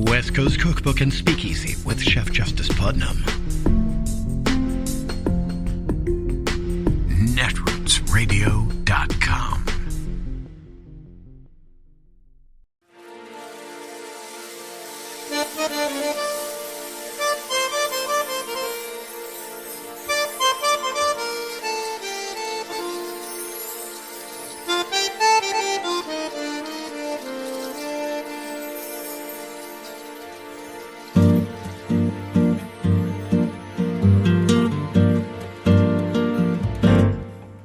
West Coast Cookbook and Speakeasy with Chef Justice Putnam. Netrootsradio.com.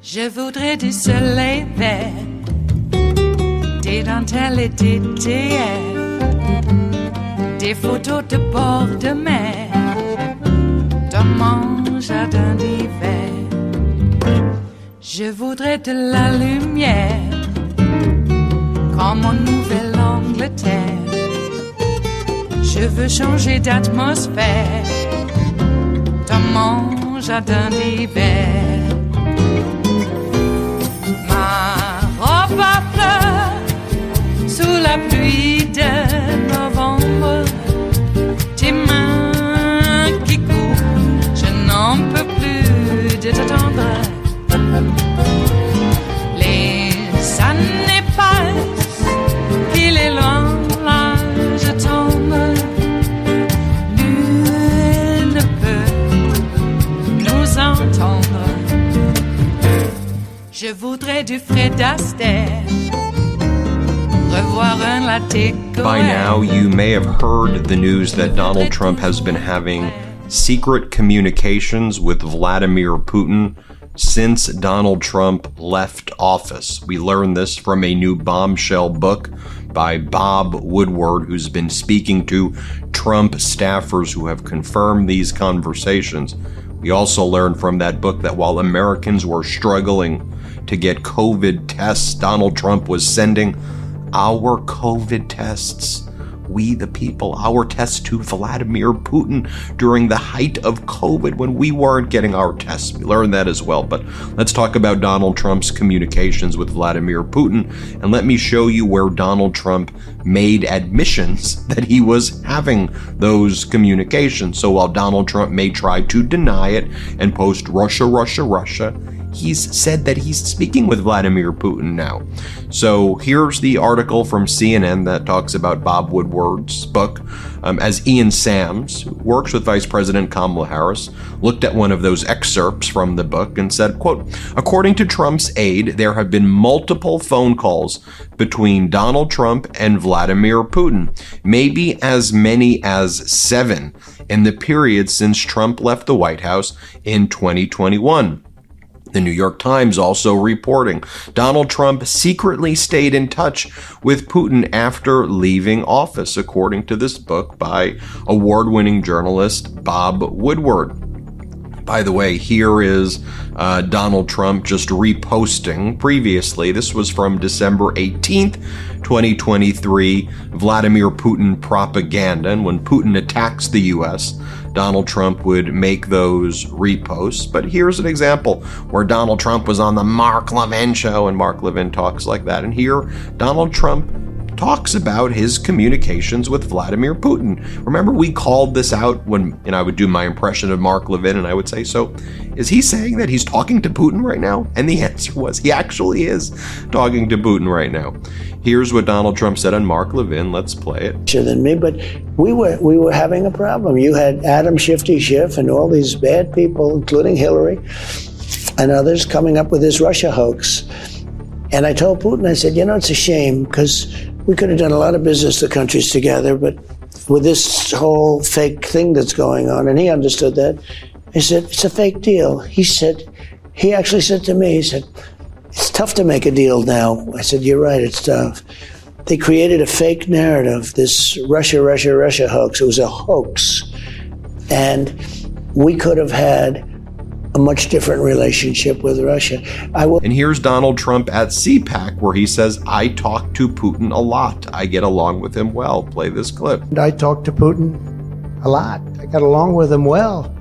Je voudrais du soleil vert, des dentelles et des théières, des photos de bord de mer, dans mon jardin d'hiver. Je voudrais de la lumière, comme en Nouvelle-Angleterre. Je veux changer d'atmosphère, dans mon jardin d'hiver. À fleurs sous la pluie de novembre, tes mains qui courent, je n'en peux plus de t'attendre. Les années passent, il est loin, là je tombe. Nul ne peut nous entendre. Je voudrais du Fred Astaire, revoir un latte. By now, you may have heard the news that Donald Trump has been having secret communications with Vladimir Putin since Donald Trump left office. We learned this from a new bombshell book by Bob Woodward, who's been speaking to Trump staffers who have confirmed these conversations. We also learned from that book that while Americans were struggling to get COVID tests, Donald Trump was sending our COVID tests, we the people, our tests to Vladimir Putin during the height of COVID when we weren't getting our tests. We learned that as well. But let's talk about Donald Trump's communications with Vladimir Putin, and let me show you where Donald Trump made admissions that he was having those communications. So while Donald Trump may try to deny it and post Russia, Russia, Russia, he's said that he's speaking with Vladimir Putin now. So here's the article from CNN that talks about Bob Woodward's book, as Ian Sams, who works with Vice President Kamala Harris, looked at one of those excerpts from the book and said, quote, according to Trump's aide, there have been multiple phone calls between Donald Trump and Vladimir Putin, maybe as many as 7 in the period since Trump left the White House in 2021. The New York Times also reporting Donald Trump secretly stayed in touch with Putin after leaving office, according to this book by award-winning journalist Bob Woodward. By the way, here is Donald Trump just reposting previously. This was from December 18th, 2023, Vladimir Putin propaganda. And when Putin attacks the U.S., Donald Trump would make those reposts. But here's an example where Donald Trump was on the Mark Levin show, and Mark Levin talks like that. And here, Donald Trump talks about his communications with Vladimir Putin. Remember, we called this out when I would do my impression of Mark Levin, and I would say, so is he saying that he's talking to Putin right now? And the answer was, he actually is talking to Putin right now. Here's what Donald Trump said on Mark Levin. Let's play it. Than me, but we were having a problem. You had Adam Shifty Schiff and all these bad people, including Hillary and others, coming up with this Russia hoax. And I told Putin, I said, it's a shame because we could have done a lot of business, the countries together, but with this whole fake thing that's going on, and he understood that. I said, it's a fake deal. He actually said to me, he said, it's tough to make a deal now. I said, you're right, it's tough. They created a fake narrative, this Russia, Russia, Russia hoax. It was a hoax. And we could have had a much different relationship with Russia. And here's Donald Trump at CPAC, where he says, I talk to Putin a lot. I get along with him well. Play this clip. I talk to Putin a lot. I got along with him well.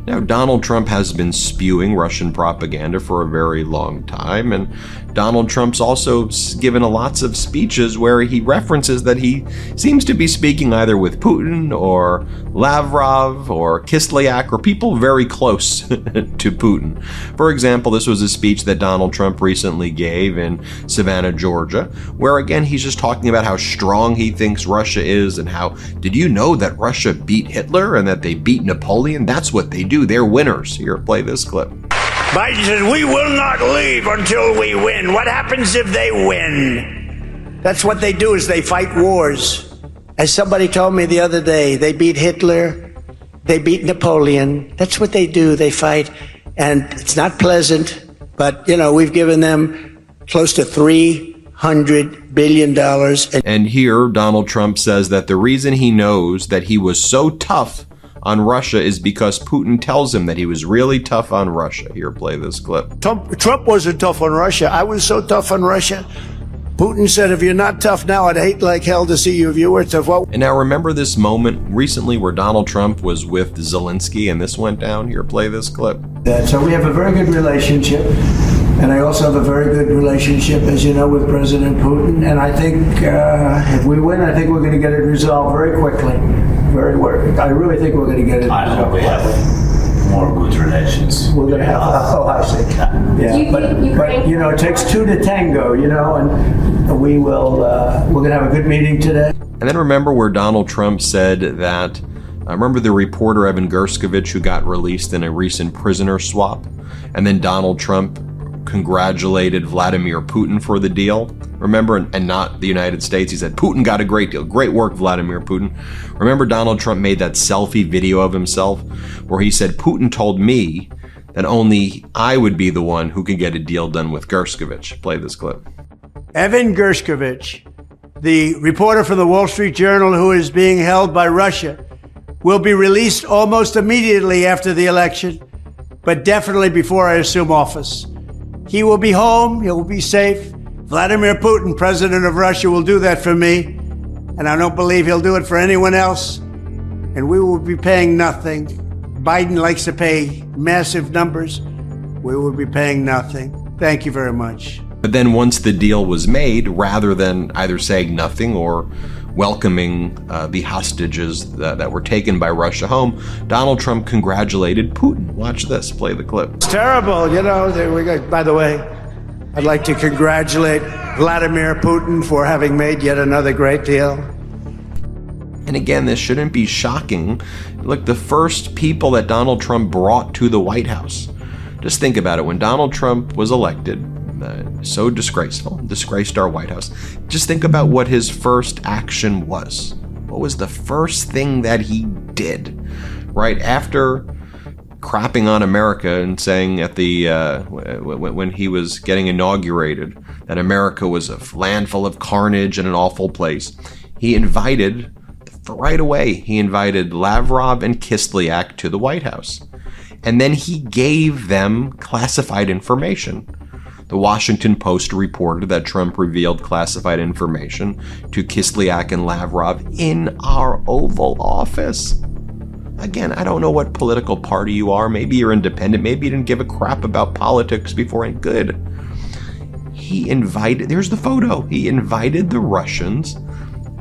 Now, Donald Trump has been spewing Russian propaganda for a very long time, and Donald Trump's also given lots of speeches where he references that he seems to be speaking either with Putin or Lavrov or Kislyak or people very close to Putin. For example, this was a speech that Donald Trump recently gave in Savannah, Georgia, where again he's just talking about how strong he thinks Russia is and how, did you know that Russia beat Hitler and that they beat Napoleon? That's what they do. They're winners. Here, play this clip. Biden says, we will not leave until we win. What happens if they win? That's what they do, is they fight wars. As somebody told me the other day, they beat Hitler, they beat Napoleon. That's what they do, they fight. And it's not pleasant, but, you know, we've given them close to $300 billion. And here, Donald Trump says that the reason he knows that he was so tough on Russia is because Putin tells him that he was really tough on Russia. Here, play this clip. Trump wasn't tough on Russia. I was so tough on Russia. Putin said, if you're not tough now, I'd hate like hell to see you if you were tough. Well, and now remember this moment recently where Donald Trump was with Zelensky and this went down? Here, play this clip. So we have a very good relationship. And I also have a very good relationship, as you know, with President Putin. And I think if we win, I think we're going to get it resolved very quickly. I really think we're going to get it. I hope we have more good relations. We're going to have. Oh, I see. Yeah, but you know, it takes two to tango. You know, and we will. We're going to have a good meeting today. And then remember where Donald Trump said that. Remember the reporter Evan Gershkovich who got released in a recent prisoner swap, and then Donald Trump congratulated Vladimir Putin for the deal. Remember, and not the United States. He said, Putin got a great deal. Great work, Vladimir Putin. Remember, Donald Trump made that selfie video of himself where he said, Putin told me that only I would be the one who could get a deal done with Gershkovich. Play this clip. Evan Gershkovich, the reporter for the Wall Street Journal who is being held by Russia, will be released almost immediately after the election, but definitely before I assume office. He will be home. He will be safe. Vladimir Putin, president of Russia, will do that for me. And I don't believe he'll do it for anyone else. And we will be paying nothing. Biden likes to pay massive numbers. We will be paying nothing. Thank you very much. But then once the deal was made, rather than either saying nothing or welcoming the hostages that were taken by Russia home, Donald Trump congratulated Putin. Watch this. Play the clip. It's terrible. You know, by the way, I'd like to congratulate Vladimir Putin for having made yet another great deal. And again, this shouldn't be shocking. Look, the first people that Donald Trump brought to the White House. Just think about it. When Donald Trump was elected, so disgraced our White House. Just think about what his first action was. What was the first thing that he did? Right after crapping on America and saying at the when he was getting inaugurated that America was a land full of carnage and an awful place, he invited Lavrov and Kislyak to the White House. And then he gave them classified information. The Washington Post reported that Trump revealed classified information to Kislyak and Lavrov in our Oval Office. Again, I don't know what political party you are. Maybe you're independent. Maybe you didn't give a crap about politics before. And good. There's the photo. He invited the Russians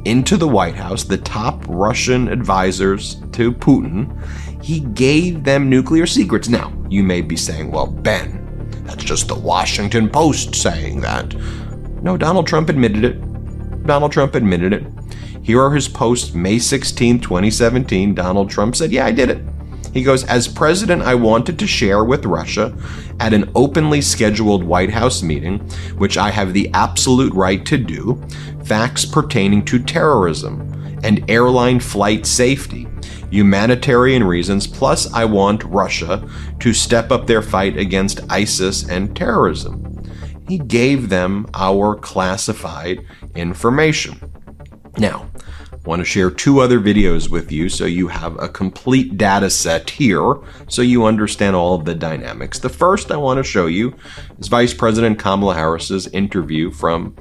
into the White House, the top Russian advisors to Putin. He gave them nuclear secrets. Now, you may be saying, well, Ben, that's just the Washington Post saying that. No, Donald Trump admitted it. Here are his posts, May 16, 2017. Donald Trump said, yeah, I did it. He goes, as president, I wanted to share with Russia at an openly scheduled White House meeting, which I have the absolute right to do, facts pertaining to terrorism and airline flight safety, humanitarian reasons, plus I want Russia to step up their fight against ISIS and terrorism. He gave them our classified information. Now, I want to share two other videos with you so you have a complete data set here so you understand all of the dynamics. The first I want to show you is Vice President Kamala Harris's interview from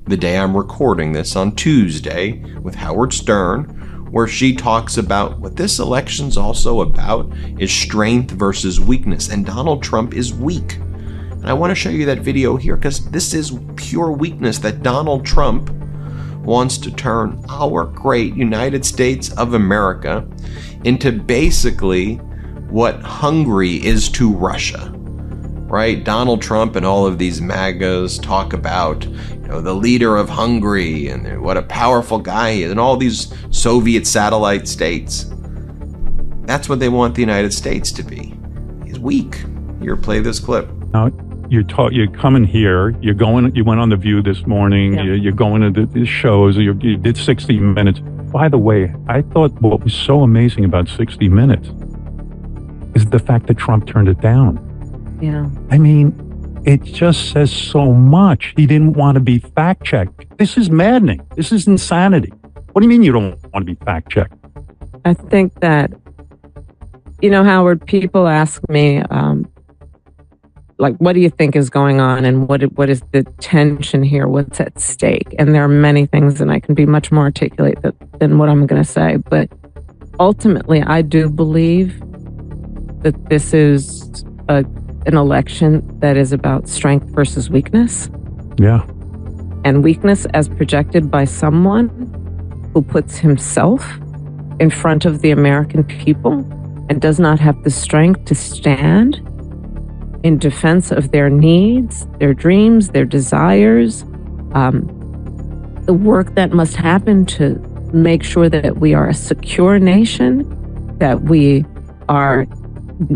the day I'm recording this on Tuesday with Howard Stern, where she talks about what this election's also about is strength versus weakness, and Donald Trump is weak. And I want to show you that video here because this is pure weakness that Donald Trump wants to turn our great United States of America into basically what Hungary is to Russia, right? Donald Trump and all of these MAGAs talk about, the leader of Hungary and what a powerful guy he is, and all these Soviet satellite states. That's what they want the United States to be. He's weak. Here, play this clip. Now, you're coming here. You went on The View this morning. Yeah. You're going to the shows. You did 60 Minutes. By the way, I thought what was so amazing about 60 Minutes is the fact that Trump turned it down. Yeah. I mean, it just says so much. He didn't want to be fact-checked. This is maddening. This is insanity. What do you mean you don't want to be fact-checked? I think that, Howard, people ask me, what do you think is going on and what is the tension here? What's at stake? And there are many things, and I can be much more articulate than what I'm going to say. But ultimately, I do believe that this is an election that is about strength versus weakness. Yeah. And weakness as projected by someone who puts himself in front of the American people and does not have the strength to stand in defense of their needs, their dreams, their desires, the work that must happen to make sure that we are a secure nation, that we are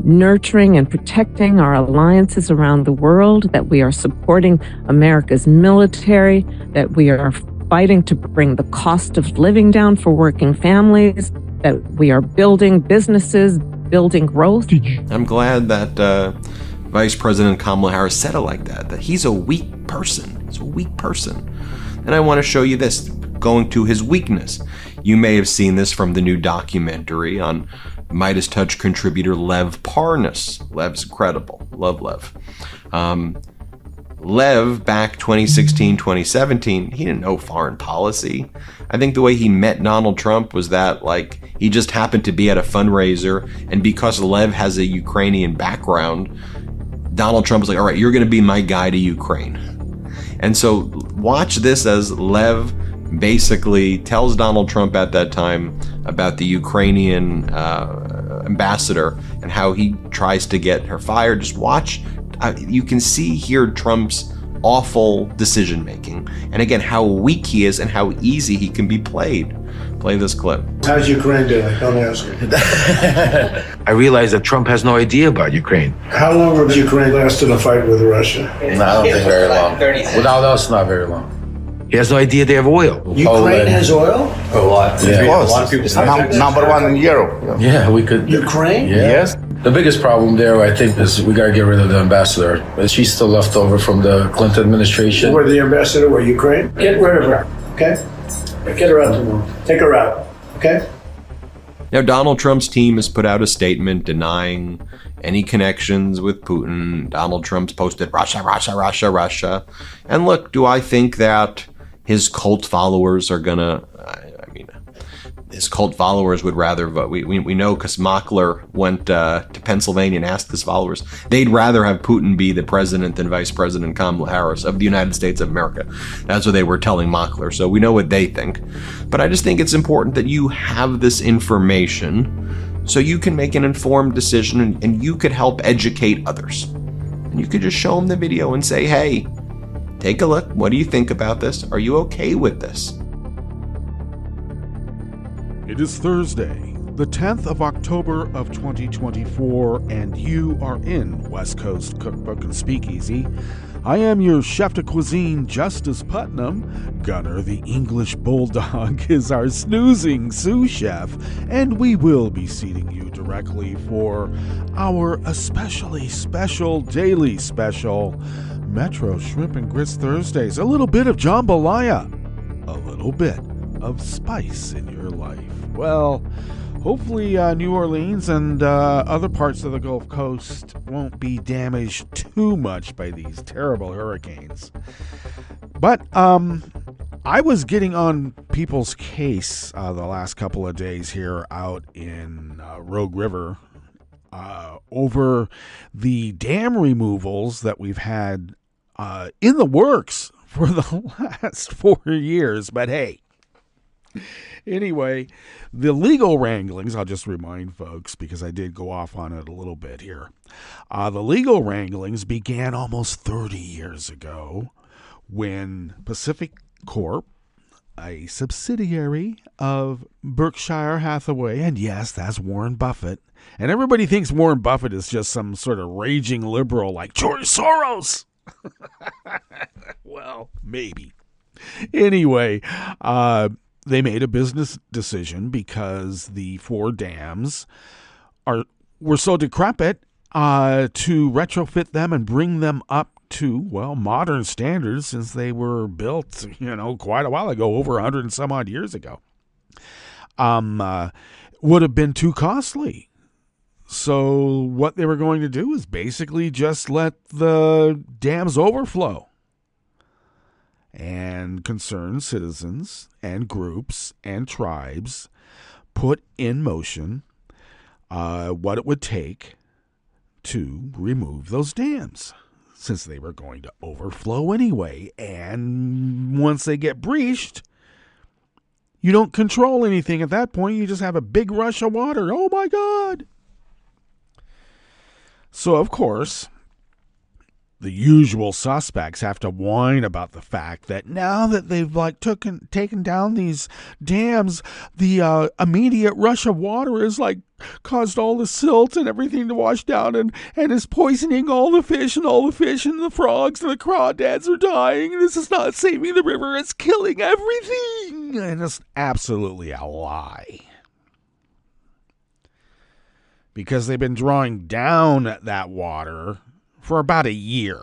nurturing and protecting our alliances around the world, that we are supporting America's military, that we are fighting to bring the cost of living down for working families, that we are building businesses, building growth. I'm glad that Vice President Kamala Harris said it like that he's a weak person. He's a weak person. And I want to show you this, going to his weakness. You may have seen this from the new documentary on Midas Touch contributor Lev Parnas. Lev's incredible. Love Lev. Lev, back 2016, 2017, he didn't know foreign policy. I think the way he met Donald Trump was that, he just happened to be at a fundraiser, and because Lev has a Ukrainian background, Donald Trump was like, all right, you're going to be my guy to Ukraine. And so watch this as Lev basically tells Donald Trump at that time about the Ukrainian ambassador and how he tries to get her fired. Just watch. You can see here Trump's awful decision making, and again how weak he is and how easy he can be played. Play this clip. How's Ukraine doing? Don't ask me. I realize that Trump has no idea about Ukraine. How long has Ukraine lasted a fight with Russia? No, I don't think very long. Without us, not very long. He has no idea they have oil. Ukraine has oil? A lot. Yeah. A lot of people say number one in Europe. Yeah, we could. Ukraine? Yeah. Yes. The biggest problem there, I think, is we got to get rid of the ambassador. She's still left over from the Clinton administration. Where the ambassador were Ukraine? Get rid of her, okay? Get her out the room. Take her out, okay? Now, Donald Trump's team has put out a statement denying any connections with Putin. Donald Trump's posted Russia, Russia, Russia, Russia. And look, do I think that his cult followers are gonna, his cult followers would rather vote. We know because Mockler went to Pennsylvania and asked his followers. They'd rather have Putin be the president than Vice President Kamala Harris of the United States of America. That's what they were telling Mockler. So we know what they think. But I just think it's important that you have this information so you can make an informed decision and you could help educate others. And you could just show them the video and say, hey, take a look. What do you think about this? Are you okay with this? It is Thursday, the 10th of October of 2024, and you are in West Coast Cookbook and Speakeasy. I am your chef de cuisine, Justice Putnam. Gunner, the English bulldog, is our snoozing sous chef, and we will be seating you directly for our especially special daily special, Metro Shrimp and Grits Thursdays. A little bit of jambalaya, a little bit of spice in your life. Well, hopefully New Orleans and other parts of the Gulf Coast won't be damaged too much by these terrible hurricanes. But I was getting on people's case the last couple of days here out in Rogue River over the dam removals that we've had in the works for the last 4 years. But hey, anyway, the legal wranglings, I'll just remind folks because I did go off on it a little bit here. The legal wranglings began almost 30 years ago when Pacific Corp, a subsidiary of Berkshire Hathaway, and yes, that's Warren Buffett. And everybody thinks Warren Buffett is just some sort of raging liberal like George Soros. Well, maybe. Anyway, they made a business decision because the 4 dams were so decrepit to retrofit them and bring them up to, well, modern standards since they were built, quite a while ago, over 100 and some odd years ago. Would have been too costly. So what they were going to do is basically just let the dams overflow. And concerned citizens and groups and tribes put in motion what it would take to remove those dams, since they were going to overflow anyway. And once they get breached, you don't control anything at that point. You just have a big rush of water. Oh my God. So, of course, the usual suspects have to whine about the fact that now that they've taken down these dams, the immediate rush of water is caused all the silt and everything to wash down and is poisoning all the fish and the frogs and the crawdads are dying. This is not saving the river, it's killing everything. And it's absolutely a lie. Because they've been drawing down that water for about a year.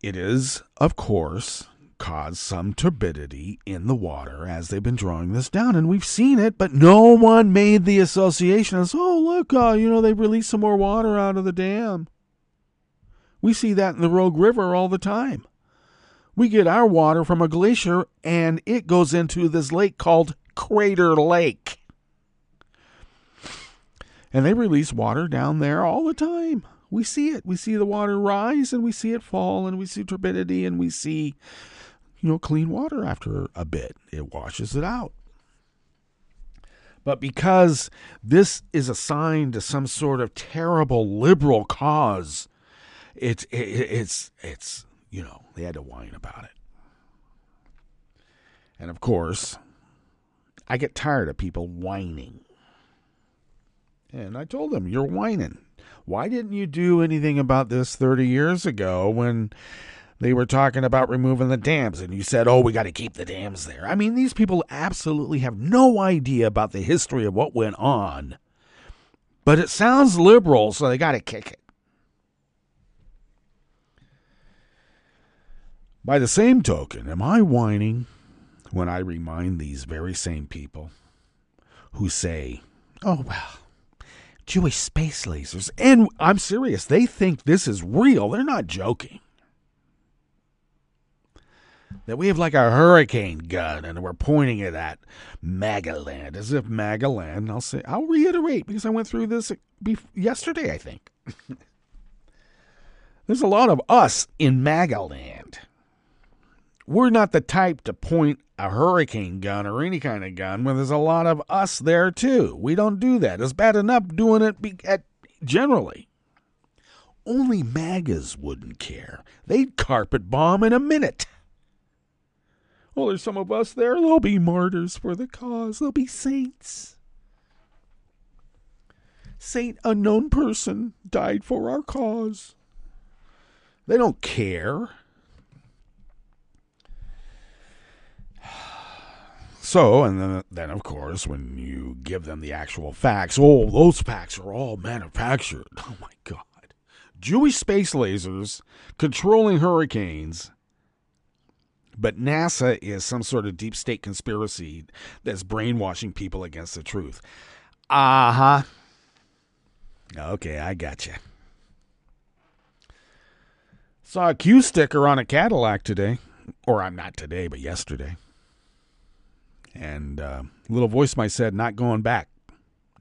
It is, of course, caused some turbidity in the water as they've been drawing this down. And we've seen it, but no one made the association as, oh, look, they've released some more water out of the dam. We see that in the Rogue River all the time. We get our water from a glacier, and it goes into this lake called Crater Lake. And they release water down there all the time. We see it. We see the water rise and we see it fall and we see turbidity and we see, clean water after a bit. It washes it out. But because this is assigned to some sort of terrible liberal cause, it's they had to whine about it. And of course, I get tired of people whining. And I told them, you're whining. Why didn't you do anything about this 30 years ago when they were talking about removing the dams? And you said, oh, we got to keep the dams there. I mean, these people absolutely have no idea about the history of what went on. But it sounds liberal, so they got to kick it. By the same token, am I whining when I remind these very same people who say, oh, well, Jewish space lasers. And I'm serious. They think this is real. They're not joking. That we have a hurricane gun and we're pointing it at MAGA land. As if MAGA land, I'll reiterate because I went through this yesterday, I think. There's a lot of us in MAGA land. We're not the type to point a hurricane gun or any kind of gun when there's a lot of us there too. We don't do that. It's bad enough doing it generally. Only MAGAs wouldn't care. They'd carpet bomb in a minute. Well, there's some of us there. They'll be martyrs for the cause. They'll be saints. Saint unknown person died for our cause. They don't care. So, and then, of course, when you give them the actual facts, oh, those facts are all manufactured. Oh, my God. Jewish space lasers controlling hurricanes, but NASA is some sort of deep state conspiracy that's brainwashing people against the truth. Uh-huh. Okay, I gotcha. Saw a Q sticker on a Cadillac today. Or I'm not today, but yesterday. And little voice might said, not going back.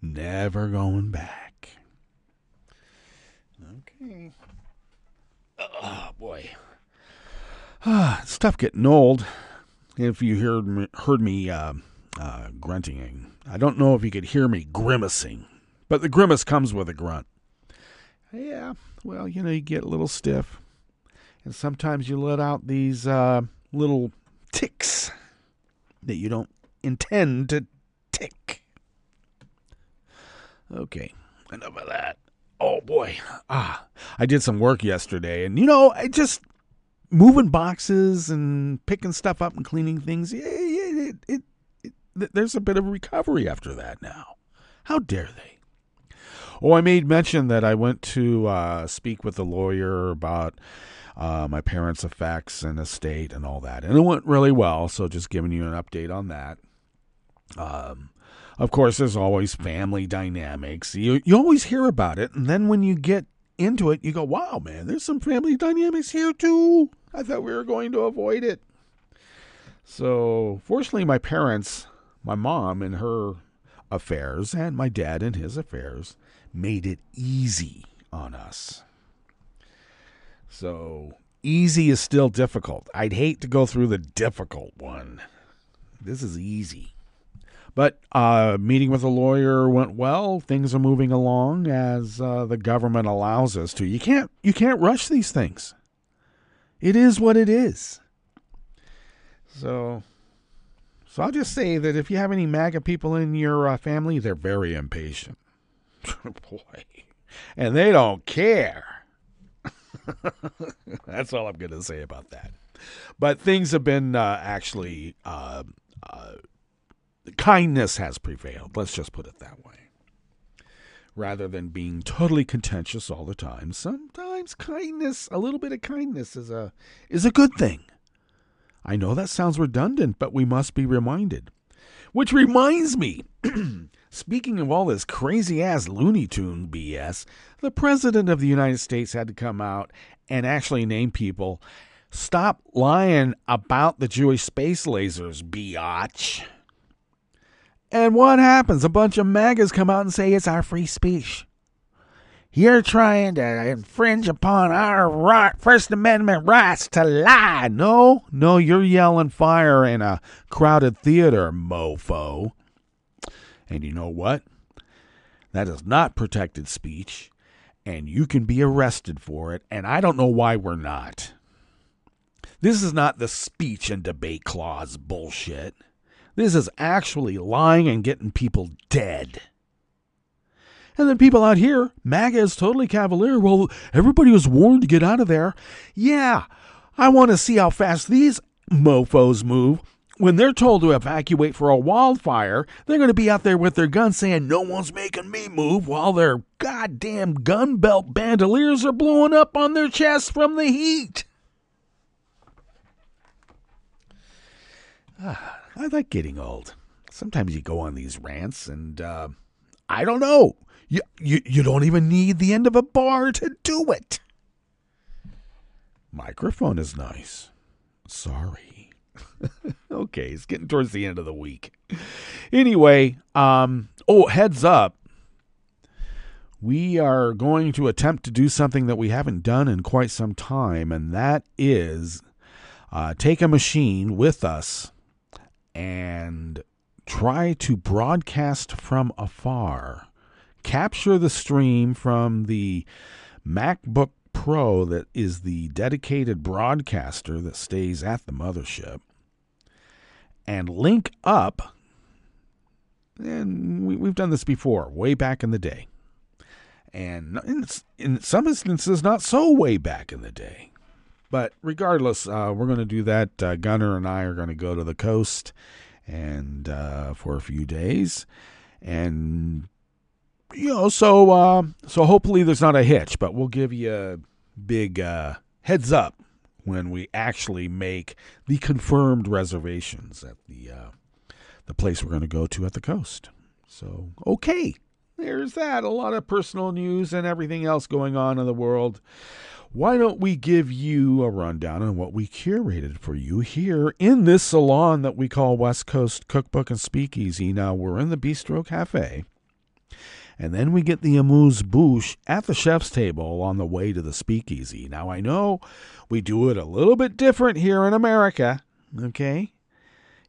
Never going back. Okay. Oh, boy. It's tough getting old. If you heard me grunting, I don't know if you could hear me grimacing, but the grimace comes with a grunt. Yeah, well, you get a little stiff, and sometimes you let out these little ticks that you don't intend to tick. Okay, enough of that. Oh, boy. I did some work yesterday, and, I just moving boxes and picking stuff up and cleaning things. There's a bit of recovery after that now. How dare they? Oh, I made mention that I went to speak with a lawyer about my parents' effects and estate and all that. And it went really well, so just giving you an update on that. Of course, there's always family dynamics. You always hear about it, and then when you get into it, you go, wow, man, there's some family dynamics here too. I thought we were going to avoid it. So, fortunately, my parents, my mom and her affairs, and my dad and his affairs, made it easy on us. So, easy is still difficult. I'd hate to go through the difficult one. This is easy. But meeting with a lawyer went well. Things are moving along as the government allows us to. You can't rush these things. It is what it is. So I'll just say that if you have any MAGA people in your family, they're very impatient. Boy. And they don't care. That's all I'm going to say about that. But things have been actually... kindness has prevailed. Let's just put it that way. Rather than being totally contentious all the time, sometimes kindness, a little bit of kindness is a good thing. I know that sounds redundant, but we must be reminded. Which reminds me, speaking of all this crazy-ass Looney Tune BS, the President of the United States had to come out and actually name people. Stop lying about the Jewish space lasers, biatch. And what happens? A bunch of MAGAs come out and say it's our free speech. You're trying to infringe upon our First Amendment rights to lie. No, you're yelling fire in a crowded theater, mofo. And you know what? That is not protected speech, and you can be arrested for it, and I don't know why we're not. This is not the speech and debate clause bullshit. This is actually lying and getting people dead. And then people out here, MAGA is totally cavalier. Well, everybody was warned to get out of there. Yeah, I want to see how fast these mofos move. When they're told to evacuate for a wildfire, they're going to be out there with their guns saying, no one's making me move, while their goddamn gun belt bandoliers are blowing up on their chests from the heat. I like getting old. Sometimes you go on these rants and, I don't know. You don't even need the end of a bar to do it. Microphone is nice. Sorry. Okay, it's getting towards the end of the week. Anyway, heads up. We are going to attempt to do something that we haven't done in quite some time, and that is take a machine with us and try to broadcast from afar. Capture the stream from the MacBook Pro that is the dedicated broadcaster that stays at the mothership, and link up. And we've done this before, way back in the day. And in some instances, not so way back in the day. But regardless, we're going to do that. Gunnar and I are going to go to the coast and for a few days. And, so hopefully there's not a hitch. But we'll give you a big heads up when we actually make the confirmed reservations at the place we're going to go to at the coast. So, okay. there's that. A lot of personal news and everything else going on in the world. Why don't we give you a rundown on what we curated for you here in this salon that we call West Coast Cookbook and Speakeasy. Now, we're in the Bistro Cafe. And then we get the amuse-bouche at the chef's table on the way to the Speakeasy. Now, I know we do it a little bit different here in America, okay?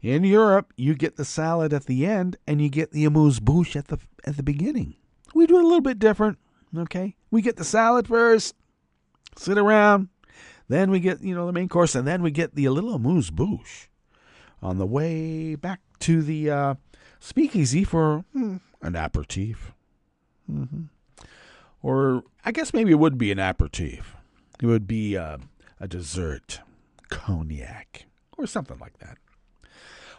In Europe, you get the salad at the end, and you get the amuse-bouche at the beginning. We do it a little bit different, okay? We get the salad first, sit around, then we get, the main course, and then we get the little amuse-bouche on the way back to the Speakeasy for an aperitif. Mm-hmm. Or I guess maybe it would be an aperitif. It would be a dessert, cognac, or something like that.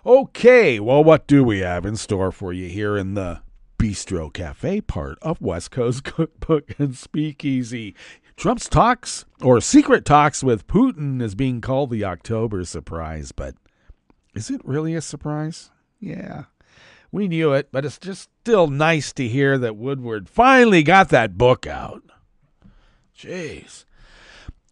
Okay, well, what do we have in store for you here in the Bistro Cafe part of West Coast Cookbook and Speakeasy? Trump's talks, or secret talks with Putin, is being called the October surprise, but is it really a surprise? Yeah. We knew it, but it's just still nice to hear that Woodward finally got that book out. Jeez.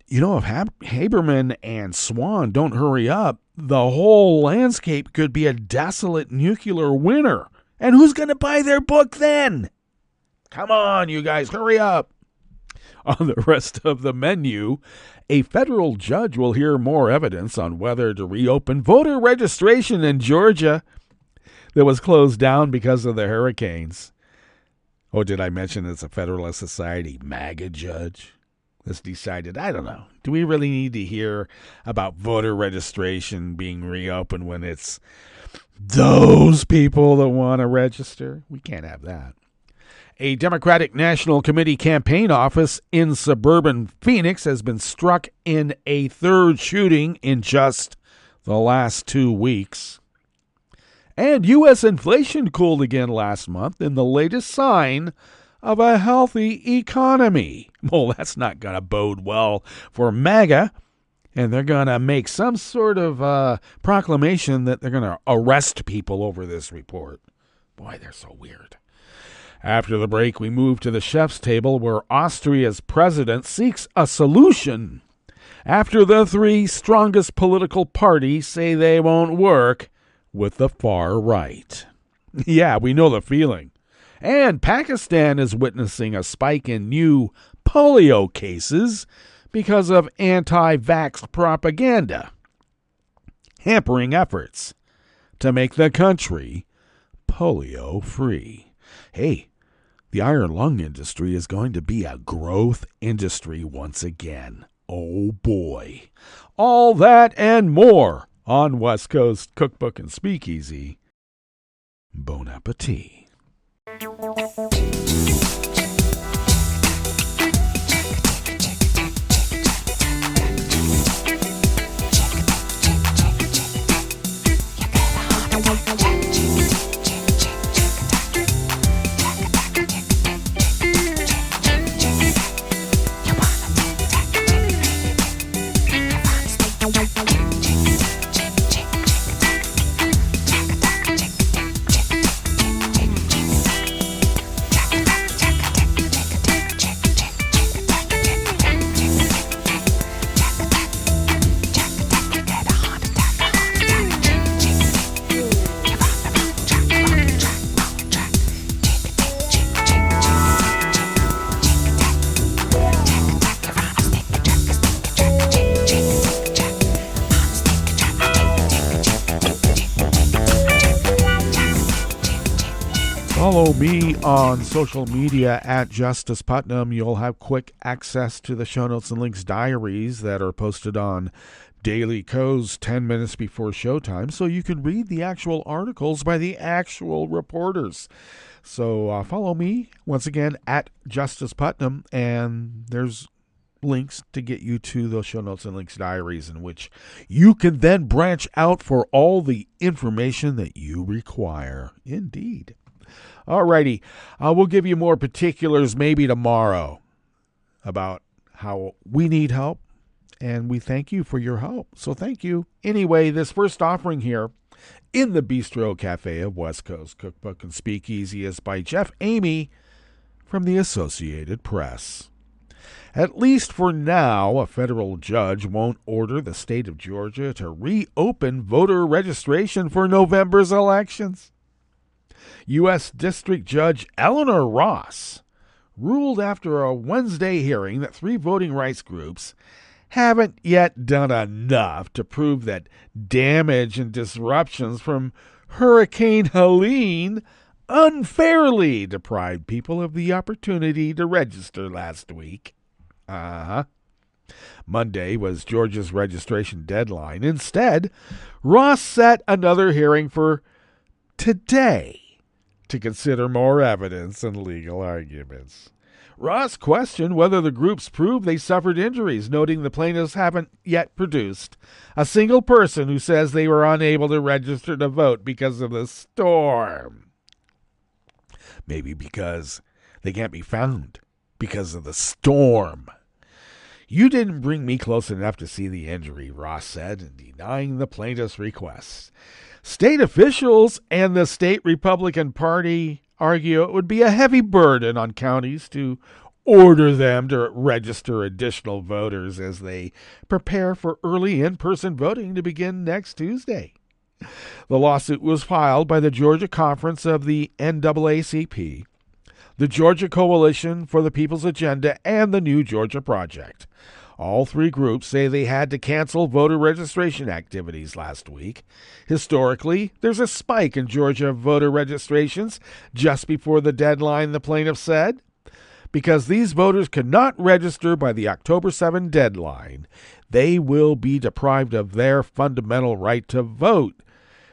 If Haberman and Swan don't hurry up, the whole landscape could be a desolate nuclear winter. And who's going to buy their book then? Come on, you guys, hurry up. On the rest of the menu, a federal judge will hear more evidence on whether to reopen voter registration in Georgia that was closed down because of the hurricanes. Oh, did I mention it's a Federalist Society MAGA judge that's decided, I don't know, do we really need to hear about voter registration being reopened when it's those people that want to register? We can't have that. A Democratic National Committee campaign office in suburban Phoenix has been struck in a third shooting in just the last 2 weeks. And U.S. inflation cooled again last month in the latest sign of a healthy economy. Well, that's not going to bode well for MAGA, and they're going to make some sort of proclamation that they're going to arrest people over this report. Boy, they're so weird. After the break, we move to the chef's table where Austria's president seeks a solution after the three strongest political parties say they won't work with the far right. Yeah, we know the feeling. And Pakistan is witnessing a spike in new polio cases because of anti-vax propaganda, hampering efforts to make the country polio-free. Hey, the iron lung industry is going to be a growth industry once again. Oh boy. All that and more on West Coast Cookbook and Speakeasy. Bon appetit. Follow me on social media at Justice Putnam. You'll have quick access to the show notes and links diaries that are posted on Daily Co's 10 minutes before showtime, so you can read the actual articles by the actual reporters. So follow me, once again, at Justice Putnam, and there's links to get you to those show notes and links diaries in which you can then branch out for all the information that you require. Indeed. Alrighty, we'll give you more particulars maybe tomorrow about how we need help, and we thank you for your help. So thank you. Anyway, this first offering here in the Bistro Cafe of West Coast Cookbook and Speakeasy is by Jeff Amy from the Associated Press. At least for now, a federal judge won't order the state of Georgia to reopen voter registration for November's elections. U.S. District Judge Eleanor Ross ruled after a Wednesday hearing that 3 voting rights groups haven't yet done enough to prove that damage and disruptions from Hurricane Helene unfairly deprived people of the opportunity to register last week. Monday was Georgia's registration deadline. Instead, Ross set another hearing for today to consider more evidence and legal arguments. Ross questioned whether the groups proved they suffered injuries, noting the plaintiffs haven't yet produced a single person who says they were unable to register to vote because of the storm. Maybe because they can't be found because of the storm. You didn't bring me close enough to see the injury, Ross said, denying the plaintiff's requests. State officials and the state Republican Party argue it would be a heavy burden on counties to order them to register additional voters as they prepare for early in-person voting to begin next Tuesday. The lawsuit was filed by the Georgia Conference of the NAACP, the Georgia Coalition for the People's Agenda, and the New Georgia Project. All 3 groups say they had to cancel voter registration activities last week. Historically, there's a spike in Georgia voter registrations just before the deadline, the plaintiff said. Because these voters could not register by the October 7 deadline, they will be deprived of their fundamental right to vote,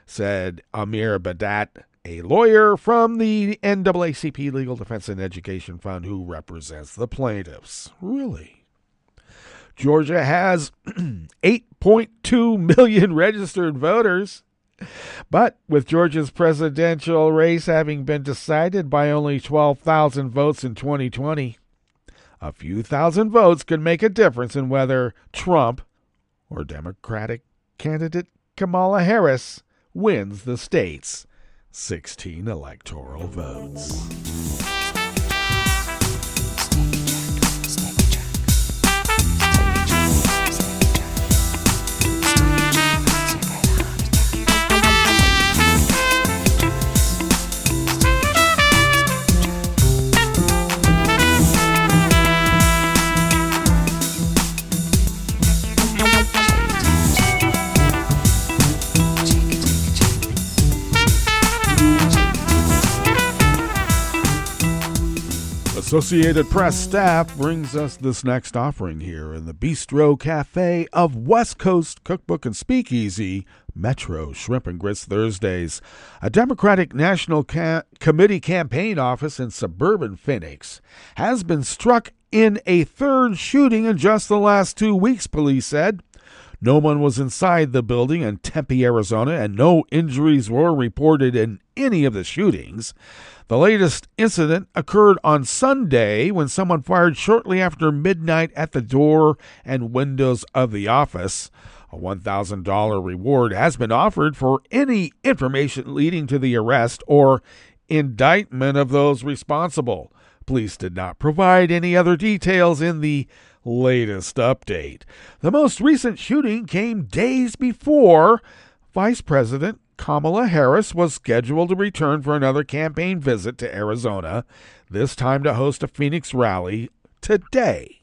said Amir Badat, a lawyer from the NAACP Legal Defense and Education Fund who represents the plaintiffs. Really? Georgia has 8.2 million registered voters. But with Georgia's presidential race having been decided by only 12,000 votes in 2020, a few thousand votes could make a difference in whether Trump or Democratic candidate Kamala Harris wins the state's 16 electoral votes. Associated Press staff brings us this next offering here in the Bistro Cafe of West Coast Cookbook and Speakeasy, Metro Shrimp and Grits Thursdays. A Democratic National Committee campaign office in suburban Phoenix has been struck in a 3rd shooting in just the last 2 weeks, police said. No one was inside the building in Tempe, Arizona, and no injuries were reported in any of the shootings. The latest incident occurred on Sunday when someone fired shortly after midnight at the door and windows of the office. A $1,000 reward has been offered for any information leading to the arrest or indictment of those responsible. Police did not provide any other details in the latest update. The most recent shooting came days before Vice President Kamala Harris was scheduled to return for another campaign visit to Arizona, this time to host a Phoenix rally today.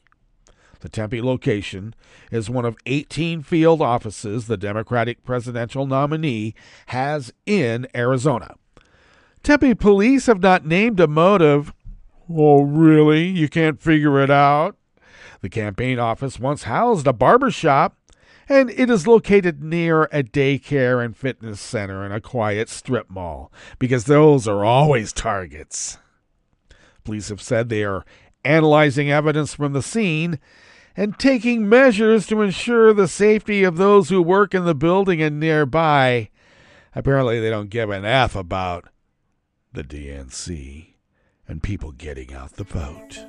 The Tempe location is one of 18 field offices the Democratic presidential nominee has in Arizona. Tempe police have not named a motive. Oh, really? You can't figure it out? The campaign office once housed a barber shop, and it is located near a daycare and fitness center and a quiet strip mall, because those are always targets. Police have said they are analyzing evidence from the scene and taking measures to ensure the safety of those who work in the building and nearby. Apparently they don't give an F about the DNC and people getting out the vote.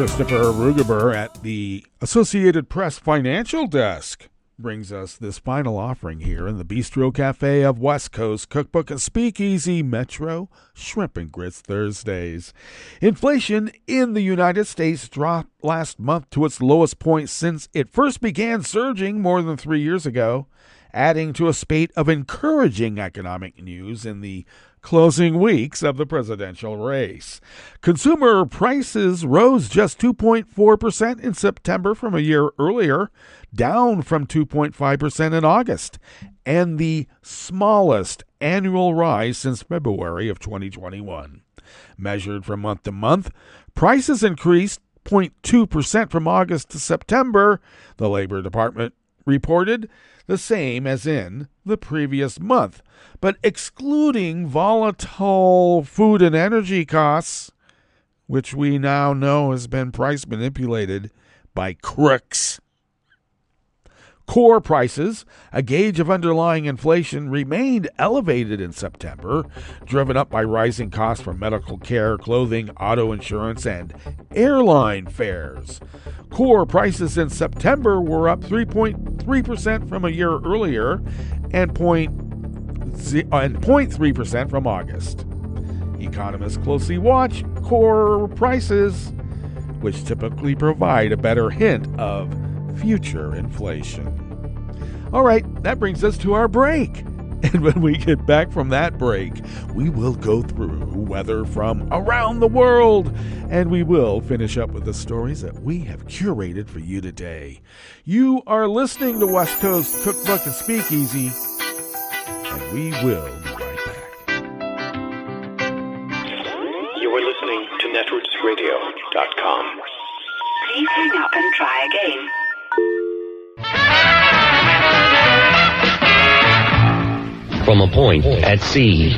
Christopher Rugaber at the Associated Press Financial Desk brings us this final offering here in the Bistro Cafe of West Coast Cookbook and Speakeasy Metro Shrimp and Grits Thursdays. Inflation in the United States dropped last month to its lowest point since it first began surging more than 3 years ago, adding to a spate of encouraging economic news in the closing weeks of the presidential race. Consumer prices rose just 2.4% in September from a year earlier, down from 2.5% in August, and the smallest annual rise since February of 2021. Measured from month to month, prices increased 0.2% from August to September, the Labor Department reported, the same as in the previous month. But excluding volatile food and energy costs, which we now know has been price manipulated by crooks, core prices, a gauge of underlying inflation, remained elevated in September, driven up by rising costs for medical care, clothing, auto insurance, and airline fares. Core prices in September were up 3.3% from a year earlier and 0.3% from August. Economists closely watch core prices, which typically provide a better hint of future inflation. All right, that brings us to our break. And when we get back from that break, we will go through weather from around the world, and we will finish up with the stories that we have curated for you today. You are listening to West Coast Cookbook and Speakeasy, and we will be right back. You are listening to netrootsradio.com. Please hang up and try again. From a point at sea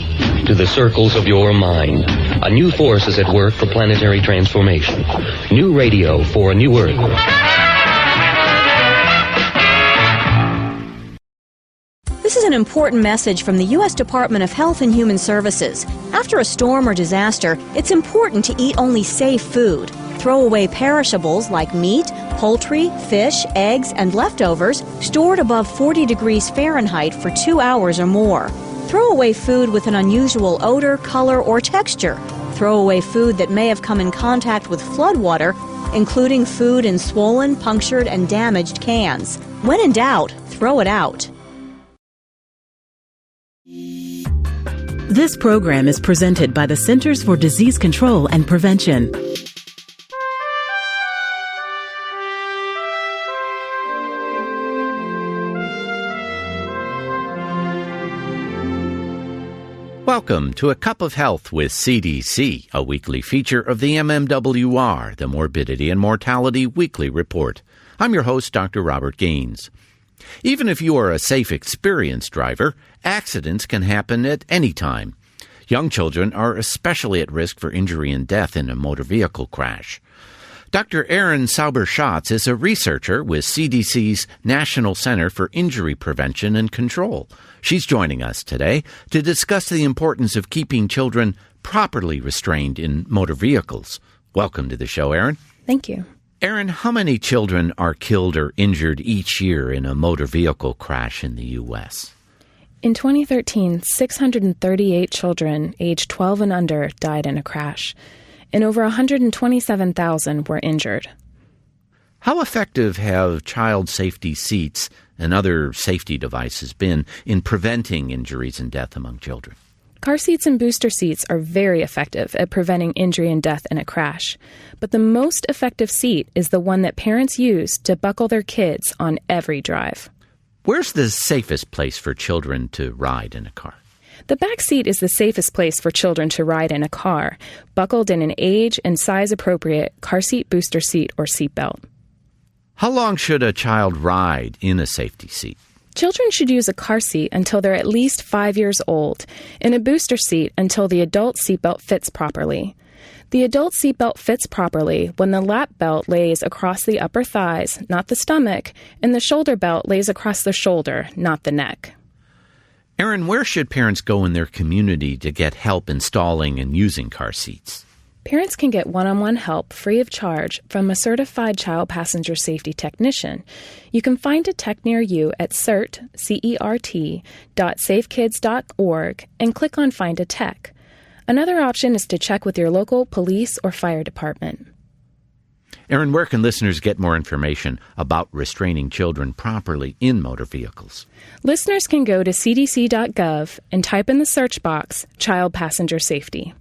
to the circles of your mind, a new force is at work for planetary transformation. New radio for a new Earth. This is an important message from the U.S. Department of Health and Human Services. After a storm or disaster, it's important to eat only safe food. Throw away perishables like meat, poultry, fish, eggs, and leftovers stored above 40 degrees Fahrenheit for 2 hours or more. Throw away food with an unusual odor, color, or texture. Throw away food that may have come in contact with floodwater, including food in swollen, punctured, and damaged cans. When in doubt, throw it out. This program is presented by the Centers for Disease Control and Prevention. Welcome to A Cup of Health with CDC, a weekly feature of the MMWR, the Morbidity and Mortality Weekly Report. I'm your host, Dr. Robert Gaines. Even if you are a safe, experienced driver, accidents can happen at any time. Young children are especially at risk for injury and death in a motor vehicle crash. Dr. Erin Sauber-Schatz is a researcher with CDC's National Center for Injury Prevention and Control. She's joining us today to discuss the importance of keeping children properly restrained in motor vehicles. Welcome to the show, Erin. Thank you. Erin, how many children are killed or injured each year in a motor vehicle crash in the U.S.? In 2013, 638 children aged 12 and under died in a crash, and over 127,000 were injured. How effective have child safety seats and other safety devices been in preventing injuries and death among children? Car seats and booster seats are very effective at preventing injury and death in a crash. But the most effective seat is the one that parents use to buckle their kids on every drive. Where's the safest place for children to ride in a car? The back seat is the safest place for children to ride in a car, buckled in an age and size-appropriate car seat, booster seat, or seatbelt. How long should a child ride in a safety seat? Children should use a car seat until they're at least 5 years old, and a booster seat until the adult seatbelt fits properly. The adult seatbelt fits properly when the lap belt lays across the upper thighs, not the stomach, and the shoulder belt lays across the shoulder, not the neck. Erin, where should parents go in their community to get help installing and using car seats? Parents can get one-on-one help free of charge from a certified child passenger safety technician. You can find a tech near you at cert.safekids.org and click on Find a Tech. Another option is to check with your local police or fire department. Aaron, where can listeners get more information about restraining children properly in motor vehicles? Listeners can go to cdc.gov and type in the search box, Child Passenger Safety.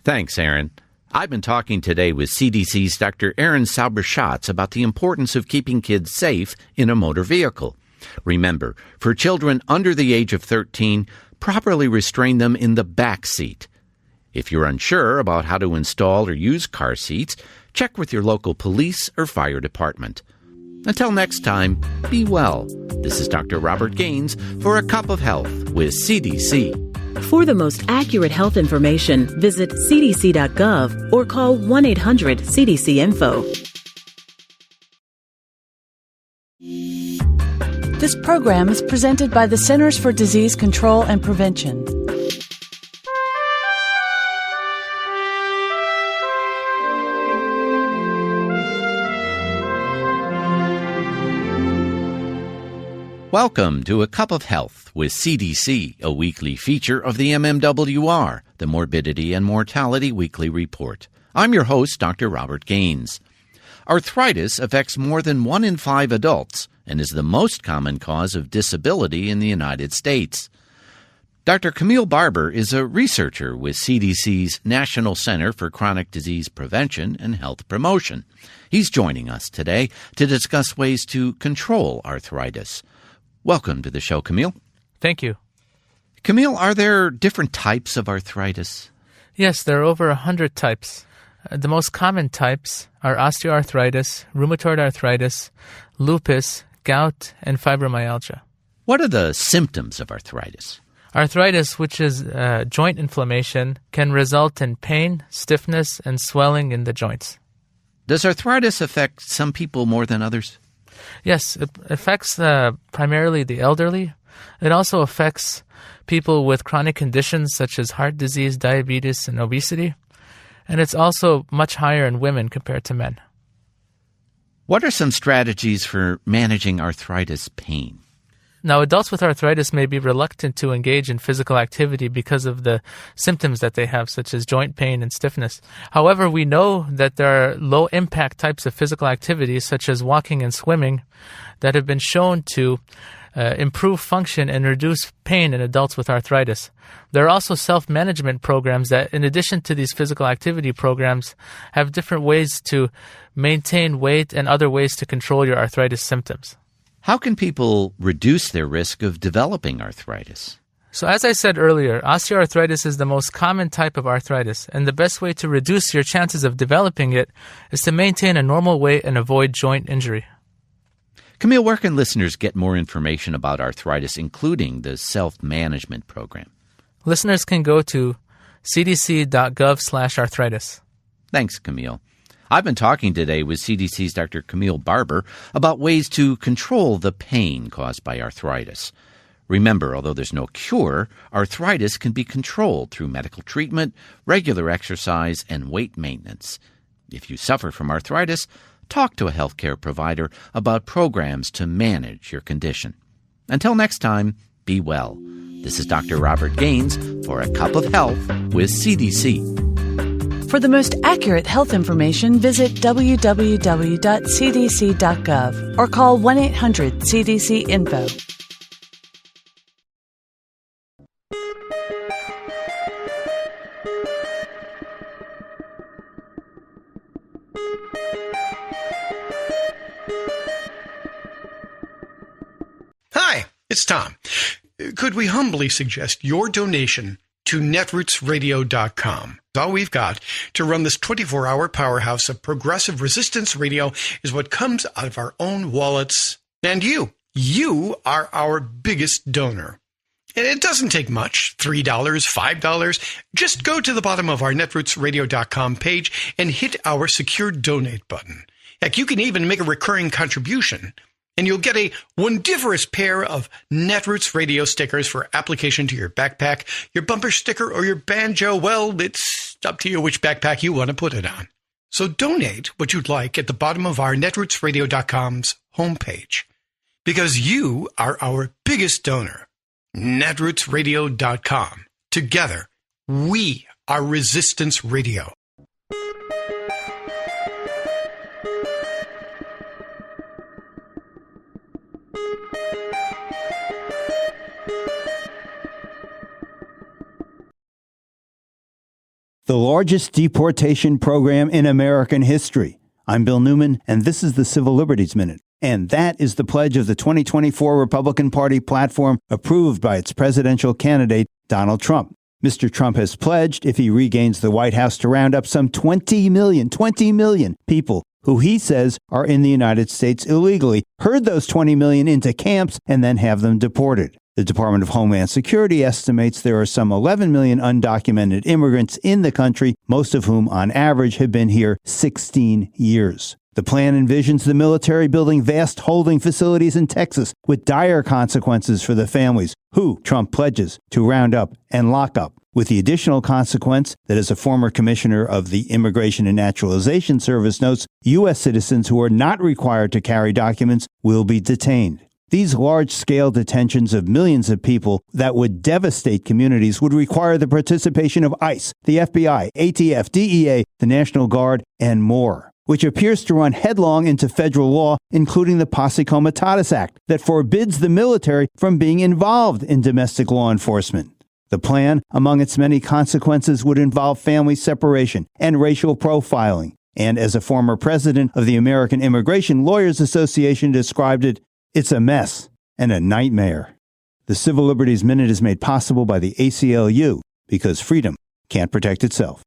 Thanks, Aaron. I've been talking today with CDC's Dr. Aaron Sauber-Schatz about the importance of keeping kids safe in a motor vehicle. Remember, for children under the age of 13, properly restrain them in the back seat. If you're unsure about how to install or use car seats, check with your local police or fire department. Until next time, be well. This is Dr. Robert Gaines for A Cup of Health with CDC. For the most accurate health information, visit cdc.gov or call 1-800-CDC-INFO. This program is presented by the Centers for Disease Control and Prevention. Welcome to A Cup of Health with CDC, a weekly feature of the MMWR, the Morbidity and Mortality Weekly Report. I'm your host, Dr. Robert Gaines. Arthritis affects more than 1 in 5 adults and is the most common cause of disability in the United States. Dr. Camille Barber is a researcher with CDC's National Center for Chronic Disease Prevention and Health Promotion. He's joining us today to discuss ways to control arthritis. Welcome to the show, Camille. Thank you. Camille, are there different types of arthritis? Yes, there are over 100 types. The most common types are osteoarthritis, rheumatoid arthritis, lupus, gout, and fibromyalgia. What are the symptoms of arthritis? Arthritis, which is joint inflammation, can result in pain, stiffness, and swelling in the joints. Does arthritis affect some people more than others? Yes, it affects primarily the elderly. It also affects people with chronic conditions such as heart disease, diabetes, and obesity. And it's also much higher in women compared to men. What are some strategies for managing arthritis pain? Now, adults with arthritis may be reluctant to engage in physical activity because of the symptoms that they have, such as joint pain and stiffness. However, we know that there are low-impact types of physical activities, such as walking and swimming, that have been shown to improve function and reduce pain in adults with arthritis. There are also self-management programs that, in addition to these physical activity programs, have different ways to maintain weight and other ways to control your arthritis symptoms. How can people reduce their risk of developing arthritis? So as I said earlier, osteoarthritis is the most common type of arthritis, and the best way to reduce your chances of developing it is to maintain a normal weight and avoid joint injury. Camille, where can listeners get more information about arthritis, including the self-management program? Listeners can go to cdc.gov/arthritis. Thanks, Camille. I've been talking today with CDC's Dr. Camille Barber about ways to control the pain caused by arthritis. Remember, although there's no cure, arthritis can be controlled through medical treatment, regular exercise, and weight maintenance. If you suffer from arthritis, talk to a healthcare provider about programs to manage your condition. Until next time, be well. This is Dr. Robert Gaines for A Cup of Health with CDC. For the most accurate health information, visit www.cdc.gov or call 1-800-CDC-INFO. Hi, it's Tom. Could we humbly suggest your donation to netrootsradio.com? All we've got to run this 24-hour powerhouse of progressive resistance radio is what comes out of our own wallets. And you are our biggest donor. And it doesn't take much, $3, $5. Just go to the bottom of our netrootsradio.com page and hit our secure donate button. Heck, you can even make a recurring contribution. And you'll get a wondiferous pair of Netroots radio stickers for application to your backpack, your bumper sticker, or your banjo. Well, it's up to you which backpack you want to put it on. So donate what you'd like at the bottom of our netrootsradio.com's homepage, because you are our biggest donor. netrootsradio.com. Together, we are Resistance Radio. The largest deportation program in American history. I'm Bill Newman, and this is the Civil Liberties Minute. And that is the pledge of the 2024 Republican Party platform approved by its presidential candidate, Donald Trump. Mr. Trump has pledged, if he regains the White House, to round up some 20 million people who he says are in the United States illegally, herd those 20 million into camps, and then have them deported. The Department of Homeland Security estimates there are some 11 million undocumented immigrants in the country, most of whom, on average, have been here 16 years. The plan envisions the military building vast holding facilities in Texas with dire consequences for the families who Trump pledges to round up and lock up, with the additional consequence that, as a former commissioner of the Immigration and Naturalization Service notes, U.S. citizens who are not required to carry documents will be detained. These large-scale detentions of millions of people that would devastate communities would require the participation of ICE, the FBI, ATF, DEA, the National Guard, and more, which appears to run headlong into federal law, including the Posse Comitatus Act, that forbids the military from being involved in domestic law enforcement. The plan, among its many consequences, would involve family separation and racial profiling, and as a former president of the American Immigration Lawyers Association described it, it's a mess and a nightmare. The Civil Liberties Minute is made possible by the ACLU, because freedom can't protect itself.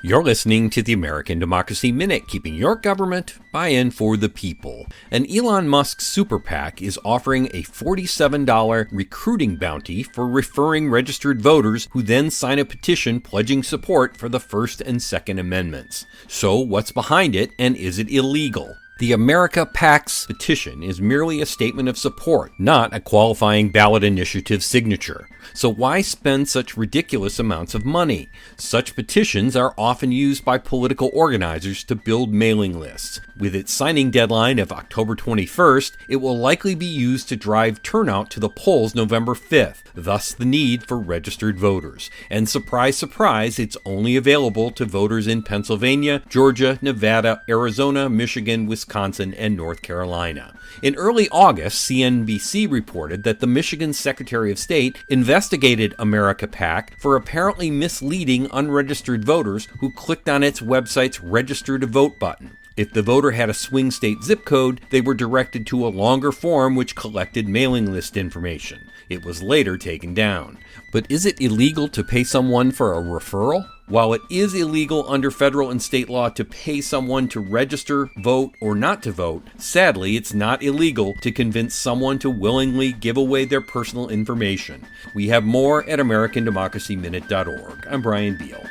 You're listening to the American Democracy Minute, keeping your government by and for the people. And Elon Musk's super PAC is offering a $47 recruiting bounty for referring registered voters who then sign a petition pledging support for the First and Second Amendments. So what's behind it, and is it illegal? The America PAC's petition is merely a statement of support, not a qualifying ballot initiative signature. So why spend such ridiculous amounts of money? Such petitions are often used by political organizers to build mailing lists. With its signing deadline of October 21st, it will likely be used to drive turnout to the polls November 5th, thus the need for registered voters. And surprise, surprise, it's only available to voters in Pennsylvania, Georgia, Nevada, Arizona, Michigan, Wisconsin, and North Carolina. In early August, CNBC reported that the Michigan Secretary of State investigated America PAC for apparently misleading unregistered voters who clicked on its website's Register to Vote button. If the voter had a swing state zip code, they were directed to a longer form which collected mailing list information. It was later taken down. But is it illegal to pay someone for a referral? While it is illegal under federal and state law to pay someone to register, vote, or not to vote, sadly, it's not illegal to convince someone to willingly give away their personal information. We have more at AmericanDemocracyMinute.org. I'm Brian Beal.